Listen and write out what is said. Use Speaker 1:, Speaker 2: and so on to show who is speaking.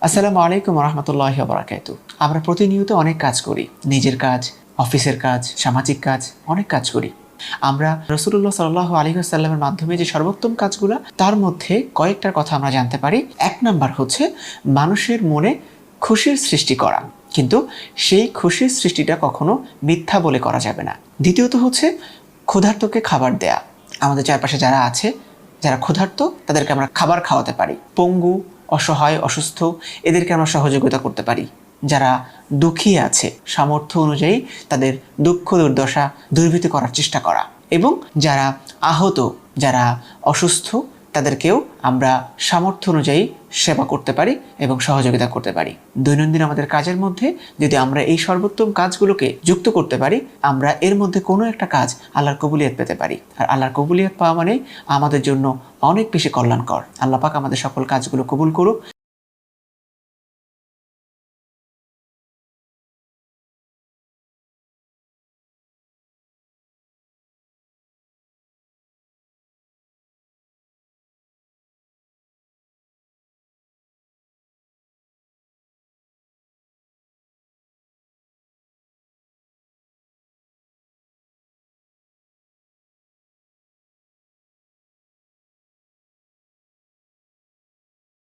Speaker 1: আসসালামু আলাইকুম রহমতুল্লাহি ওয়া বারাকাতুহু। আমরা প্রতিনিয়ত অনেক কাজ করি, নিজের কাজ, অফিসের কাজ, সামাজিক কাজ, অনেক কাজ করি। আমরা রাসূলুল্লাহ সাল্লাল্লাহু আলাইহি ওয়াসাল্লামের মাধ্যমে যে সর্বোত্তম কাজগুলো, তার মধ্যে কয়েকটার কথা আমরা জানতে পারি। এক নাম্বার হচ্ছে মানুষের মনে খুশির সৃষ্টি করা, কিন্তু সেই খুশির সৃষ্টিটা কখনো মিথ্যা বলে করা যাবে না। দ্বিতীয়ত হচ্ছে ক্ষুধার্তকে খাবার দেয়া। আমাদের চারপাশে যারা আছে, যারা ক্ষুধার্ত, তাদেরকে আমরা খাবার খাওয়াতে পারি। পঙ্গু, অসহায়, অসুস্থ, এদেরকে আমরা সহযোগিতা করতে পারি। যারা দুঃখী আছে, সামর্থ্য অনুযায়ী তাদের দুঃখ দুর্দশা দূরীভূত করার চেষ্টা করা। এবং যারা আহত, যারা অসুস্থ, তাদেরকেও আমরা সামর্থ্য অনুযায়ী সেবা করতে পারি এবং সহযোগিতা করতে পারি। দৈনন্দিন আমাদের কাজের মধ্যে যদি আমরা এই সর্বোত্তম কাজগুলোকে যুক্ত করতে পারি, আমরা এর মধ্যে কোনো একটা কাজ আল্লাহর কবুলিয়ত পেতে পারি। আর আল্লাহর কবুলিয়ত পাওয়া মানে আমাদের জন্য অনেক বেশি কল্যাণকর। আল্লাহ পাক আমাদের সকল কাজগুলো কবুল করুক।